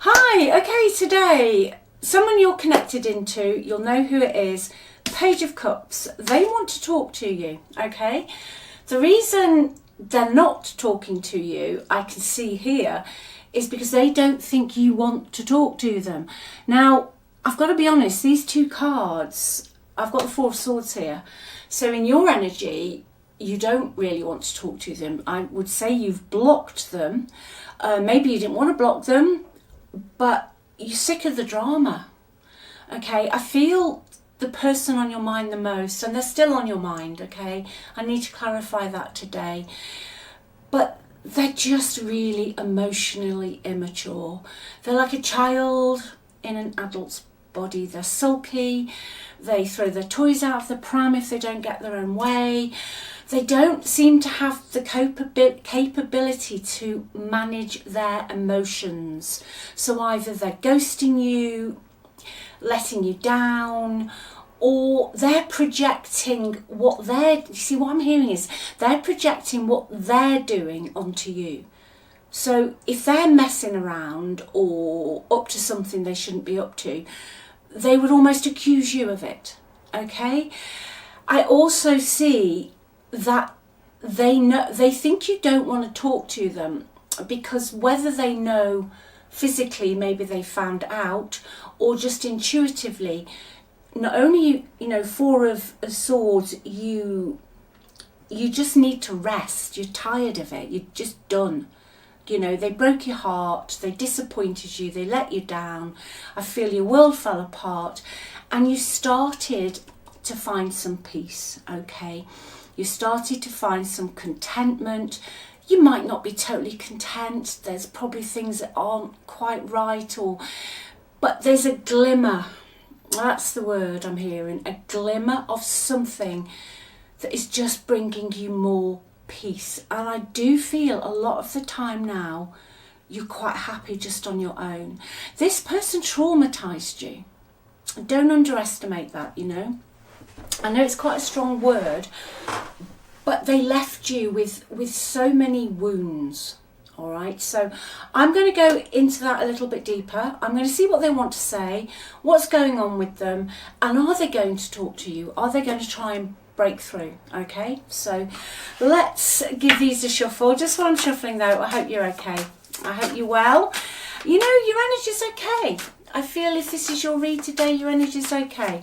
Hi, okay, today, someone you're connected into, you'll know who it is, Page of Cups. They want to talk to you, okay? The reason they're not talking to you, I can see here, is because they don't think you want to talk to them. Now, I've got to be honest, these two cards, I've got the Four of Swords here. So in your energy, you don't really want to talk to them. I would say you've blocked them. Maybe you didn't want to block them, but you're sick of the drama. Okay, I feel the person on your mind the most, and they're still on your mind, okay? I need to clarify that today. But they're just really emotionally immature. They're like a child in an adult's body. They're sulky. They throw their toys out of the pram if they don't get their own way. They don't seem to have the capability to manage their emotions. So either they're ghosting you, letting you down, or they're projecting what they're, you see what I'm hearing is, they're projecting what they're doing onto you. So if they're messing around or up to something they shouldn't be up to, they would almost accuse you of it, okay? I also see that they think you don't want to talk to them because whether they know physically, maybe they found out, or just intuitively, not only, Four of Swords, you just need to rest. You're tired of it. You're just done. They broke your heart, they disappointed you, they let you down. I feel your world fell apart, and you started to find some peace, okay? You started to find some contentment. You might not be totally content. There's probably things that aren't quite right, but there's a glimmer. That's the word I'm hearing. A glimmer of something that is just bringing you more peace. And I do feel a lot of the time now, you're quite happy just on your own. This person traumatized you. Don't underestimate that, I know it's quite a strong word, but they left you with so many wounds. All right, so I'm going to go into that a little bit deeper. I'm going to see what they want to say, what's going on with them, and are they going to talk to you? Are they going to try and break through? Okay, so let's give these a shuffle. Just while I'm shuffling though, I hope you're okay. I hope you're well. Your energy's okay. I feel if this is your read today, your energy's okay.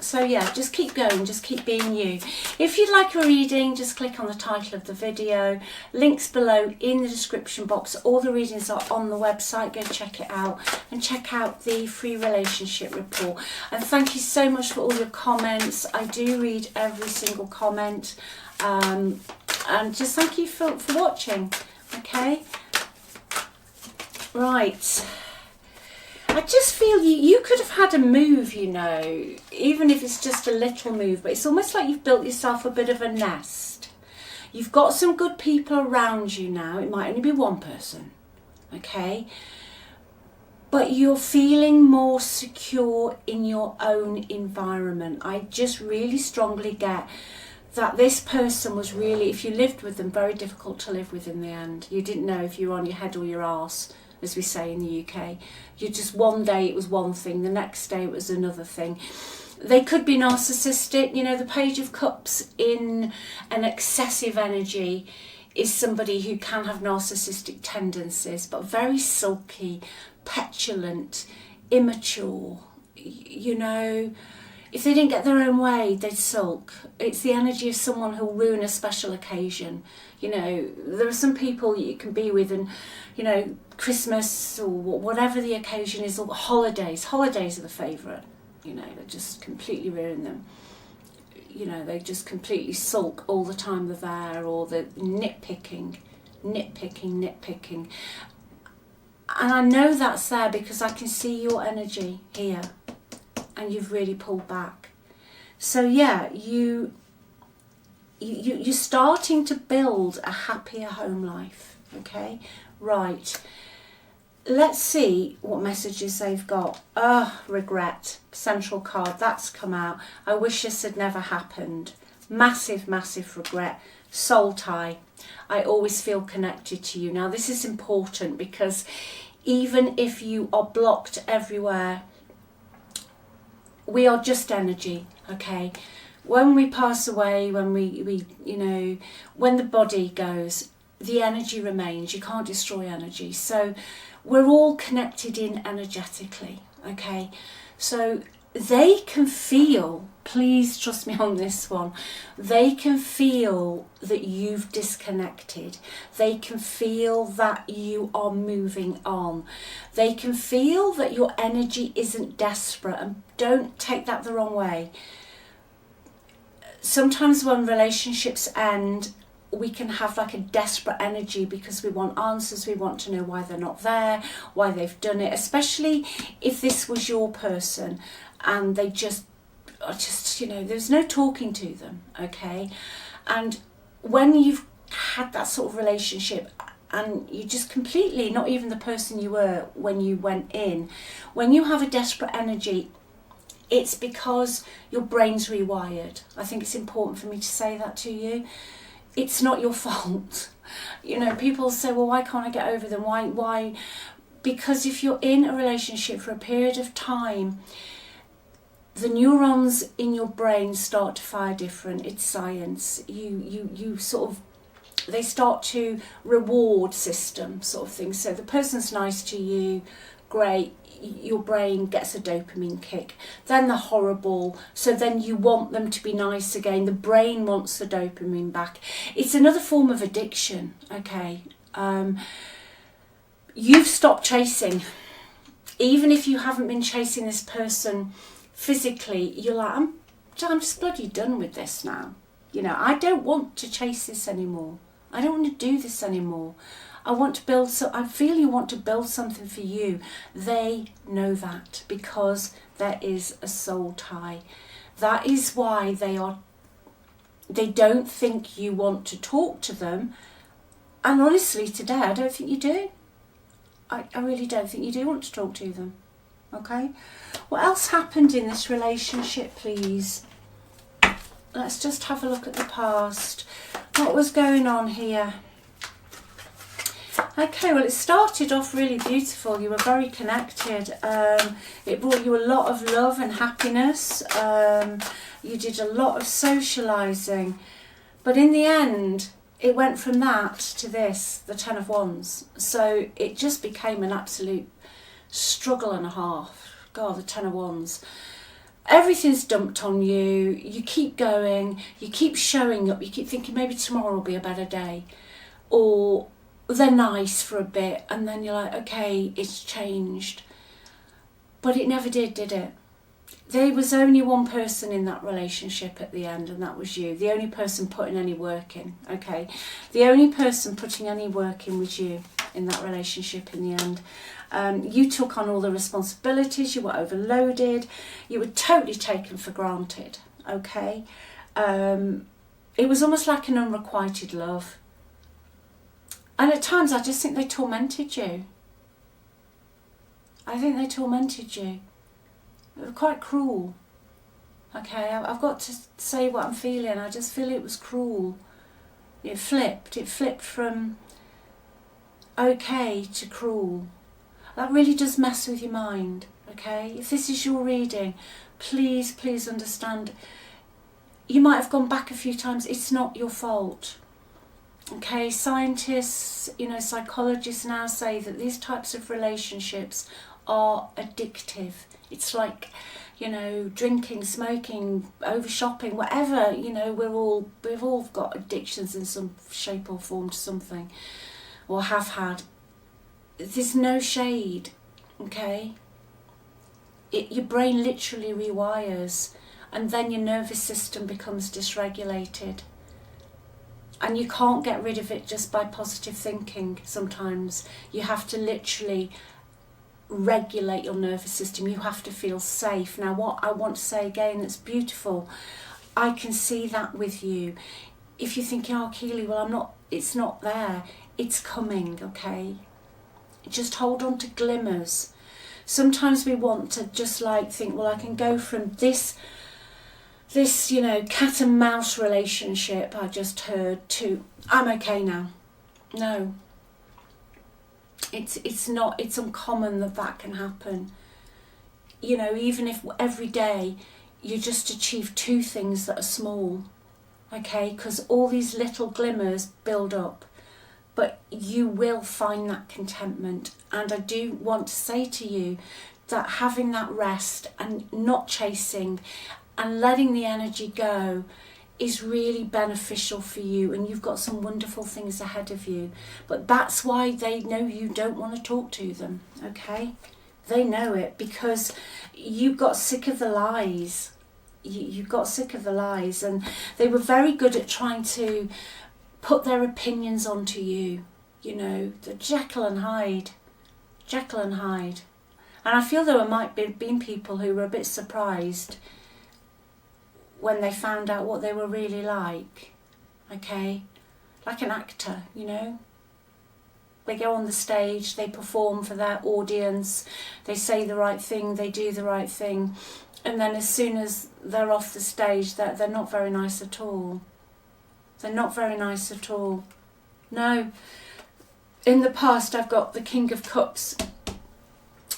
So yeah, just keep going, just keep being you. If you'd like a reading, just click on the title of the video. Links below in the description box. All the readings are on the website. Go check it out and check out the free relationship report. And thank you so much for all your comments. I do read every single comment. And just thank you for watching. Okay. Right. I just feel you could have had a move, even if it's just a little move, but it's almost like you've built yourself a bit of a nest. You've got some good people around you now. It might only be one person, okay? But you're feeling more secure in your own environment. I just really strongly get that this person was really, if you lived with them, very difficult to live with in the end. You didn't know if you were on your head or your arse, as we say in the UK. You just, one day it was one thing, the next day it was another thing. They could be narcissistic. The Page of Cups in an excessive energy is somebody who can have narcissistic tendencies, but very sulky, petulant, immature. If they didn't get their own way, they'd sulk. It's the energy of someone who'll ruin a special occasion. There are some people you can be with, and Christmas or whatever the occasion is, or holidays are the favourite. They just completely ruin them. They just completely sulk all the time they're there, or the nitpicking. And I know that's there because I can see your energy here, and you've really pulled back. So yeah, you're starting to build a happier home life. Okay, right. Let's see what messages they've got. Regret. Central card. That's come out. I wish this had never happened. Massive, massive regret. soul tie. I always feel connected to you. Now this is important because even if you are blocked everywhere, we are just energy, okay? When we pass away, when we you know, when the body goes, the energy remains. You can't destroy energy. So we're all connected in energetically, okay? So they can feel, please trust me on this one, they can feel that you've disconnected. They can feel that you are moving on. They can feel that your energy isn't desperate. And don't take that the wrong way. Sometimes when relationships end, we can have like a desperate energy because we want answers, we want to know why they're not there, why they've done it, especially if this was your person and they just you know, there's no talking to them, okay? And when you've had that sort of relationship and you just completely, not even the person you were when you went in, when you have a desperate energy, it's because your brain's rewired. I think it's important for me to say that to you. It's not your fault. You know, people say, well, why can't I get over them? Why? Because if you're in a relationship for a period of time, the neurons in your brain start to fire different. It's science. You sort of, they start to reward system sort of thing. So the person's nice to you, great. Your brain gets a dopamine kick. Then the horrible, so then you want them to be nice again. The brain wants the dopamine back. It's another form of addiction, okay? You've stopped chasing. Even if you haven't been chasing this person physically, you're like, I'm just bloody done with this now. You know, I don't want to chase this anymore. I don't want to do this anymore. I want to build, so I feel you want to build something for you. They know that because there is a soul tie. That is why they don't think you want to talk to them. And honestly, today, I don't think you do. I really don't think you do want to talk to them. Okay? What else happened in this relationship, please? Let's just have a look at the past. What was going on here? Okay, well, it started off really beautiful. You were very connected. It brought you a lot of love and happiness. You did a lot of socialising. But in the end, it went from that to this, the Ten of Wands. So it just became an absolute struggle and a half. God, the Ten of Wands. Everything's dumped on you. You keep going. You keep showing up. You keep thinking maybe tomorrow will be a better day. Or they're nice for a bit and then you're like, okay, it's changed. But it never did it? There was only one person in that relationship at the end, and that was you. The only person putting any work in, okay? The only person putting any work in was you in that relationship in the end. You took on all the responsibilities, you were overloaded, you were totally taken for granted, okay? It was almost like an unrequited love. And at times I just think they tormented you. I think they tormented you. They were quite cruel. Okay, I've got to say what I'm feeling. I just feel it was cruel. It flipped from okay to cruel. That really does mess with your mind, okay? If this is your reading, please understand. You might have gone back a few times. It's not your fault. Okay, scientists, psychologists now say that these types of relationships are addictive. It's like, drinking, smoking, over shopping, whatever, we've all got addictions in some shape or form to something, or have had. There's no shade, okay? Your brain literally rewires, and then your nervous system becomes dysregulated. And you can't get rid of it just by positive thinking sometimes. You have to literally regulate your nervous system. You have to feel safe. Now, what I want to say again that's beautiful, I can see that with you. If you're thinking, oh, Keeley, well, it's not there. It's coming, okay? Just hold on to glimmers. Sometimes we want to just think, well, I can go from this this, you know, cat and mouse relationship I just heard, to I'm okay now. No. It's not, it's uncommon that can happen. You know, even if every day you just achieve 2 things that are small, okay, because all these little glimmers build up, but you will find that contentment. And I do want to say to you that having that rest and not chasing and letting the energy go is really beneficial for you, and you've got some wonderful things ahead of you. But that's why they know you don't want to talk to them, okay? They know it, because you got sick of the lies. You got sick of the lies, and they were very good at trying to put their opinions onto you. You know, the Jekyll and Hyde. Jekyll and Hyde. And I feel there might have been people who were a bit surprised when they found out what they were really like, okay? Like an actor, you know? They go on the stage, they perform for their audience, they say the right thing, they do the right thing, and then as soon as they're off the stage, they're not very nice at all. They're not very nice at all. No. In the past, I've got the King of Cups,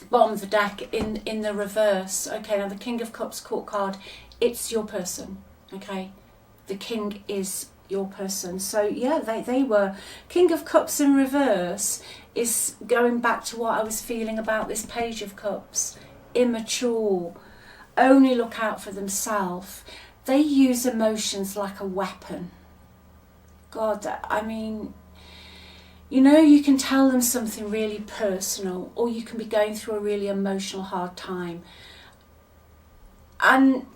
bottom of the deck, in the reverse. Okay, now the King of Cups court card, it's your person, okay? The King is your person. So yeah, they were. King of Cups in reverse is going back to what I was feeling about this Page of Cups. Immature, only look out for themselves. They use emotions like a weapon. God, I mean, you know, you can tell them something really personal, or you can be going through a really emotional hard time, and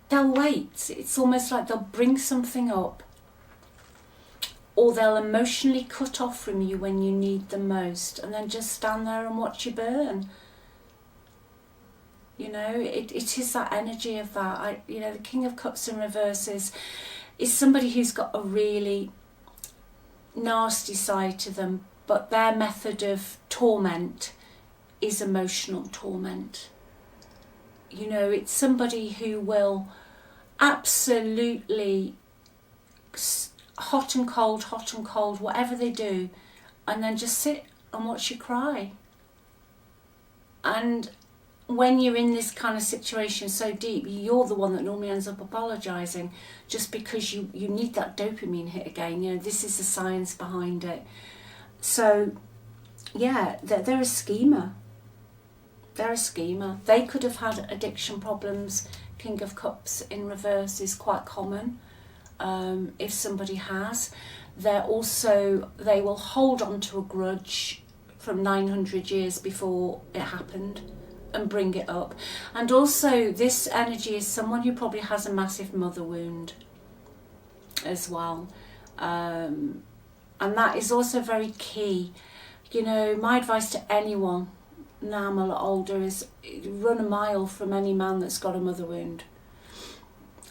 they'll wait. It's almost like they'll bring something up, or they'll emotionally cut off from you when you need them most, and then just stand there and watch you burn. You know, it is that energy of that. You know, the King of Cups in reverse is somebody who's got a really nasty side to them, but their method of torment is emotional torment. You know, it's somebody who will absolutely hot and cold, whatever they do, and then just sit and watch you cry. And when you're in this kind of situation so deep, you're the one that normally ends up apologising, just because you need that dopamine hit again. You know, this is the science behind it. So, yeah, they're a schemer. They're a schemer. They could have had addiction problems. King of Cups in reverse is quite common. If somebody has, they will hold on to a grudge from 900 years before it happened and bring it up. And also, this energy is someone who probably has a massive mother wound as well, and that is also very key. You know, my advice to anyone now I'm a lot older is run a mile from any man that's got a mother wound,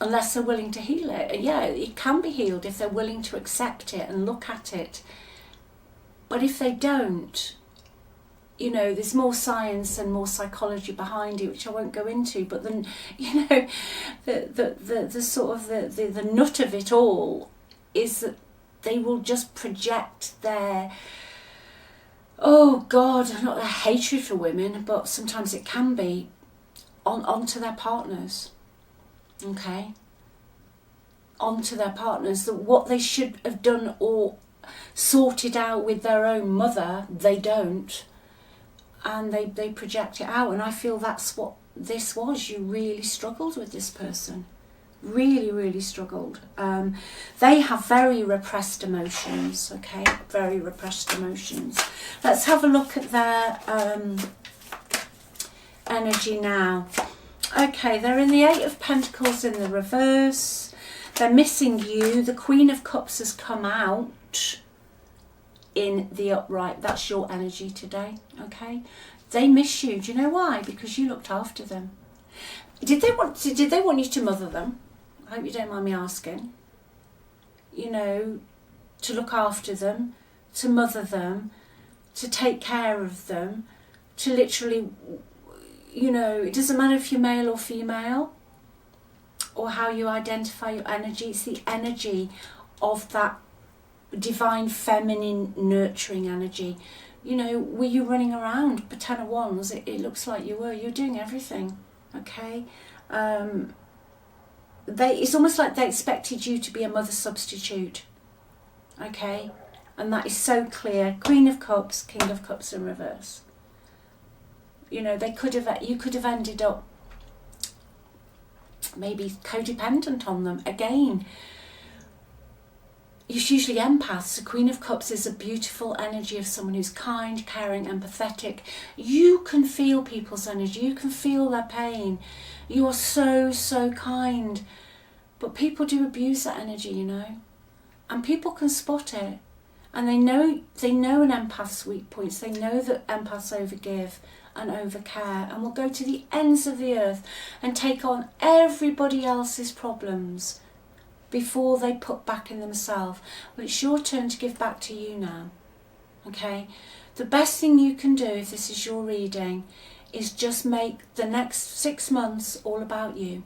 unless they're willing to heal it. And yeah, it can be healed if they're willing to accept it and look at it. But if they don't, you know, there's more science and more psychology behind it, which I won't go into. But then, you know, the sort of the nut of it all is that they will just project their, oh God, not their hatred for women, but sometimes it can be onto their partners. Okay, onto their partners, that what they should have done or sorted out with their own mother, they don't. And they project it out, and I feel that's what this was. You really struggled with this person, really struggled. They have very repressed emotions, okay, very repressed emotions. Let's have a look at their energy now. Okay, they're in the 8 of Pentacles in the reverse. They're missing you. The Queen of Cups has come out in the upright. That's your energy today, okay? They miss you. Do you know why? Because you looked after them. Did they want you to mother them? I hope you don't mind me asking. You know, to look after them, to mother them, to take care of them, to literally, you know, it doesn't matter if you're male or female. or how you identify your energy. It's the energy of that divine feminine nurturing energy. You know, were you running around? But 10 of Wands, it looks like you were. You're doing everything, okay? It's almost like they expected you to be a mother substitute, okay? And that is so clear. Queen of Cups, King of Cups in reverse. You know, you could have ended up maybe codependent on them. Again, it's usually empaths. The Queen of Cups is a beautiful energy of someone who's kind, caring, empathetic. You can feel people's energy. You can feel their pain. You are so, so kind. But people do abuse that energy, you know. And people can spot it. And they know an empath's weak points. They know that empaths overgive and overcare and will go to the ends of the earth and take on everybody else's problems before they put back in themselves. Well, it's your turn to give back to you now, okay? The best thing you can do, if this is your reading, is just make the next 6 months all about you.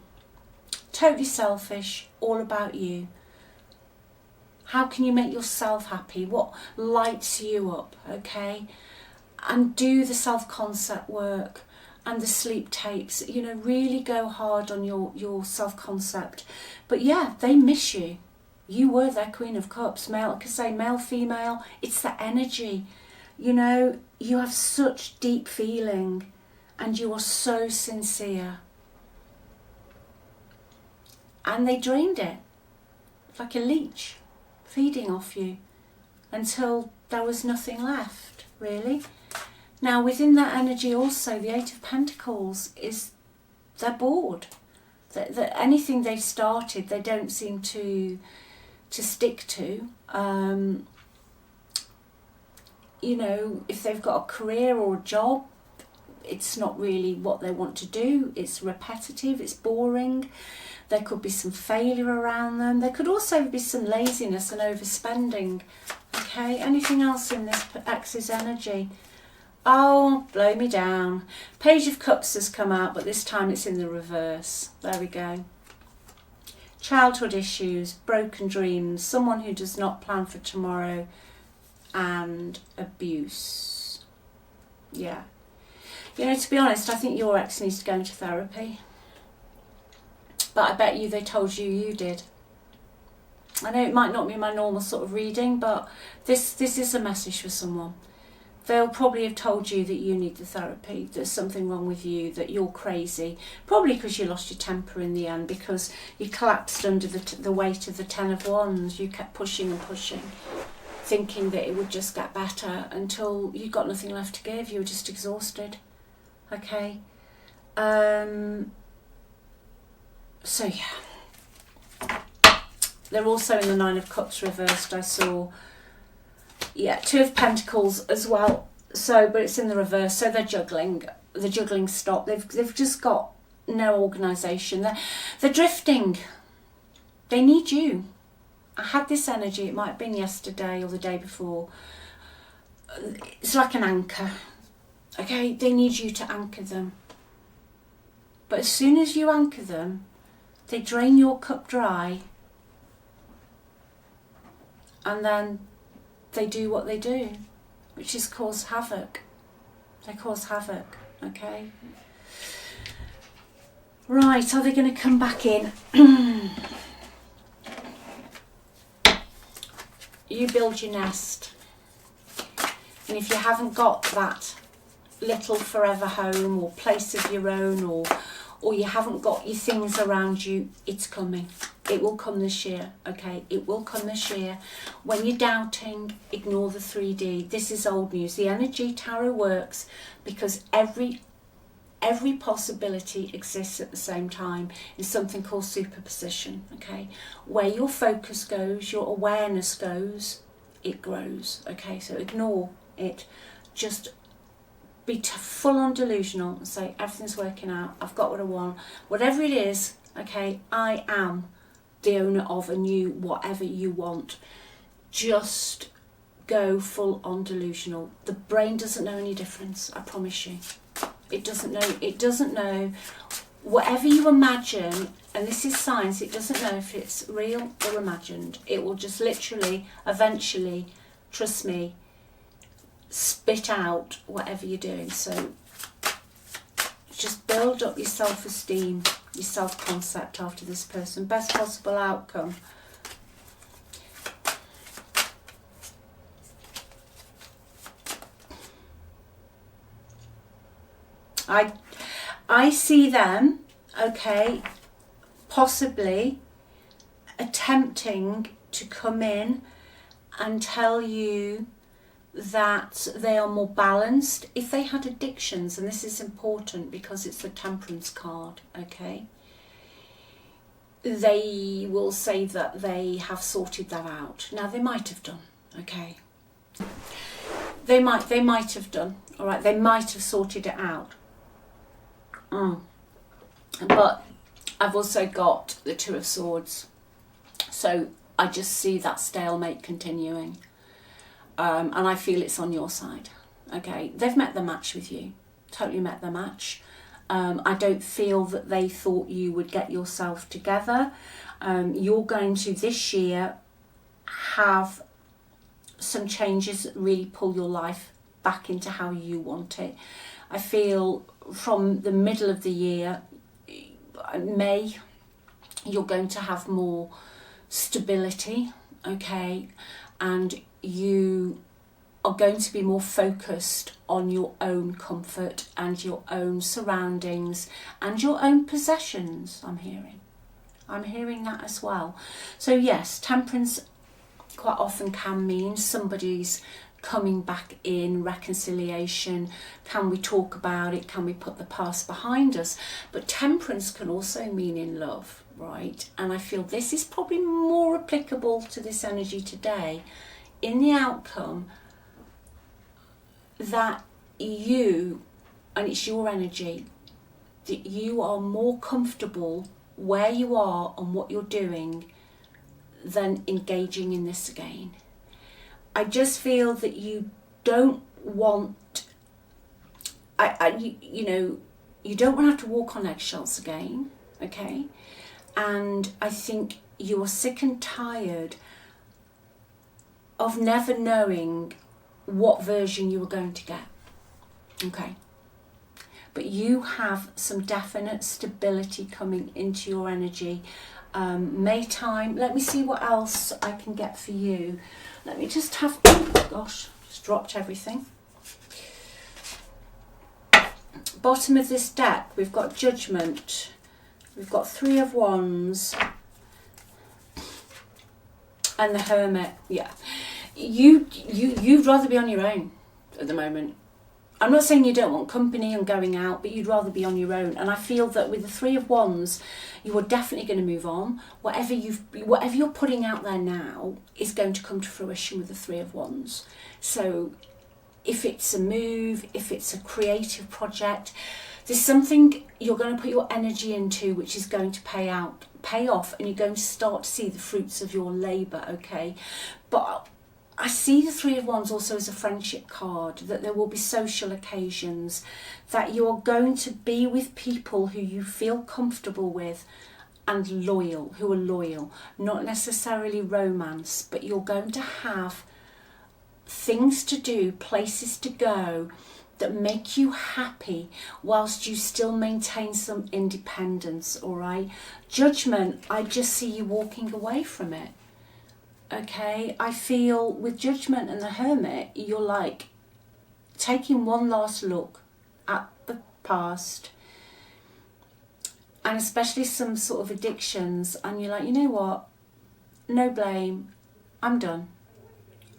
Totally selfish, all about you. How can you make yourself happy? What lights you up, okay? And do the self-concept work and the sleep tapes. You know, really go hard on your self-concept. But yeah, they miss you. You were their Queen of Cups. Male, like I say, male, female, it's the energy. You know, you have such deep feeling and you are so sincere. And they drained it like a leech, feeding off you until there was nothing left, really. Now, within that energy also, the Eight of Pentacles is they're bored. That anything they've started, they don't seem to stick to. You know, if they've got a career or a job, it's not really what they want to do. It's repetitive, it's boring. There could be some failure around them. There could also be some laziness and overspending. Okay, anything else in this X's energy? Oh, blow me down. Page of Cups has come out, but this time it's in the reverse. There we go. Childhood issues, broken dreams, someone who does not plan for tomorrow, and abuse. Yeah. You know, to be honest, I think your ex needs to go into therapy. But I bet you they told you did. I know it might not be my normal sort of reading, but this is a message for someone. They'll probably have told you that you need the therapy, there's something wrong with you, that you're crazy. Probably because you lost your temper in the end, because you collapsed under the weight of the Ten of Wands. You kept pushing and pushing, thinking that it would just get better until you got nothing left to give. You were just exhausted. Okay. So yeah, they're also in the Nine of Cups reversed. I saw, yeah, Two of Pentacles as well. So, but it's in the reverse. So they're juggling. The juggling stop. They've just got no organisation. They're drifting. They need you. I had this energy. It might have been yesterday or the day before. It's like an anchor. Okay, they need you to anchor them. But as soon as you anchor them, they drain your cup dry, and then they do what they do, which is cause havoc. They cause havoc, okay? Right, are they going to come back in? You build your nest. And if you haven't got that little forever home or place of your own, or you haven't got your things around you, it's coming. It will come this year, okay? It will come this year. When you're doubting, ignore the 3D. This is old news. The energy tarot works because every possibility exists at the same time in something called superposition, okay? Where your focus goes, your awareness goes, it grows, okay? So ignore it. Just be full on delusional and say everything's working out, I've got what I want, whatever it is, okay, I am the owner of a new whatever you want. Just go full on delusional. The brain doesn't know any difference, I promise you. It doesn't know whatever you imagine, and this is science, it doesn't know if it's real or imagined. It will just literally, eventually, trust me, spit out whatever you're doing. So just build up your self-esteem, your self-concept after this person. Best possible outcome. I see them, okay, possibly attempting to come in and tell you that they are more balanced. If they had addictions, and this is important because it's the Temperance card, okay, they will say that they have sorted that out. Now, they might have done, okay. They might have done, all right, they might have sorted it out. But I've also got the Two of Swords, so I just see that stalemate continuing, and I feel it's on your side. Okay, they've met the match with you, totally met the match. I don't feel that they thought you would get yourself together. You're going to this year have some changes that really pull your life back into how you want it. I feel from the middle of the year, May, you're going to have more stability, okay, and you are going to be more focused on your own comfort and your own surroundings and your own possessions. I'm hearing that as well. So yes, Temperance quite often can mean somebody's coming back in, reconciliation. Can we talk about it? Can we put the past behind us? But Temperance can also mean in love, right? And I feel this is probably more applicable to this energy today, in the outcome that you, and it's your energy, that you are more comfortable where you are and what you're doing than engaging in this again. I just feel that you don't want, you know, you don't want to have to walk on eggshells again, okay? And I think you are sick and tired of never knowing what version you are going to get, okay? But you have some definite stability coming into your energy. May time, let me see what else I can get for you. Let me just have, oh gosh, just dropped everything. Bottom of this deck, we've got Judgment, we've got Three of Wands, and the Hermit. Yeah, you'd rather be on your own at the moment. I'm not saying you don't want company and going out, but you'd rather be on your own. And I feel that with the Three of Wands, you are definitely going to move on. Whatever you're putting out there now is going to come to fruition with the Three of Wands. So if it's a move, if it's a creative project, there's something you're going to put your energy into which is going to pay off, and you're going to start to see the fruits of your labour, okay? But I see the Three of Wands also as a friendship card, that there will be social occasions, that you are going to be with people who you feel comfortable with and who are loyal, not necessarily romance, but you're going to have things to do, places to go that make you happy whilst you still maintain some independence, all right? Judgment, I just see you walking away from it. Okay, I feel with Judgment and the Hermit, you're like taking one last look at the past, and especially some sort of addictions, and you're like, you know what, no blame, I'm done,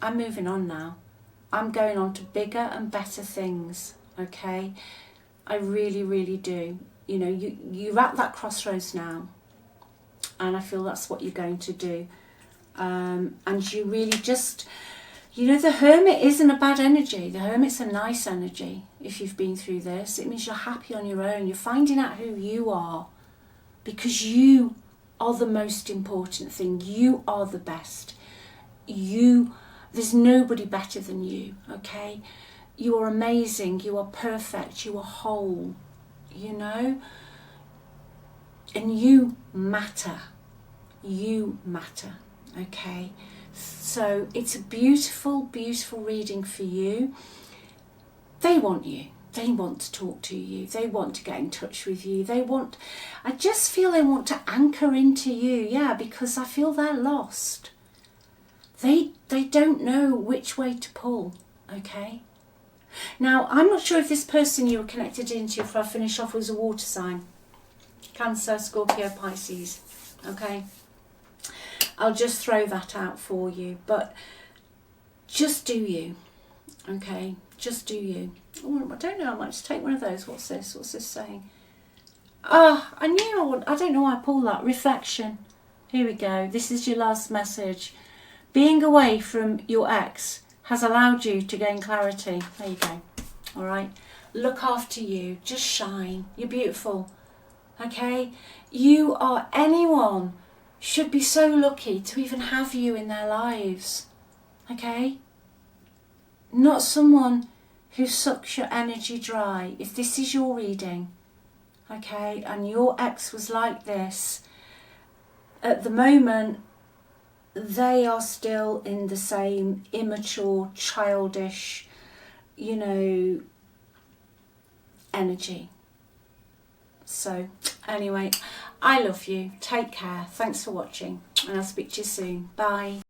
I'm moving on now, I'm going on to bigger and better things, okay? I really, really do. You know, you're at that crossroads now, and I feel that's what you're going to do. And you really just, you know, the Hermit isn't a bad energy. The Hermit's a nice energy. If you've been through this, it means you're happy on your own. You're finding out who you are, because you are the most important thing. You are the best. There's nobody better than you, okay? You are amazing. You are perfect. You are whole, you know? And you matter. You matter. Okay? So it's a beautiful, beautiful reading for you. They want you. They want to talk to you. They want to get in touch with you. I just feel they want to anchor into you. Yeah, because I feel they're lost. They don't know which way to pull. Okay? Now, I'm not sure if this person you were connected into, if I finish off, was a water sign. Cancer, Scorpio, Pisces. Okay? I'll just throw that out for you. But just do you. Okay? Just do you. Oh, I don't know. I might just take one of those. What's this? What's this saying? I knew I don't know why I pulled that. Reflection. Here we go. This is your last message. Being away from your ex has allowed you to gain clarity. There you go. All right. Look after you. Just shine. You're beautiful. Okay? You are, anyone should be so lucky to even have you in their lives. Okay? Not someone who sucks your energy dry. If this is your reading, okay, and your ex was like this, at the moment, they are still in the same immature, childish, energy. So, anyway, I love you. Take care. Thanks for watching, and I'll speak to you soon. Bye.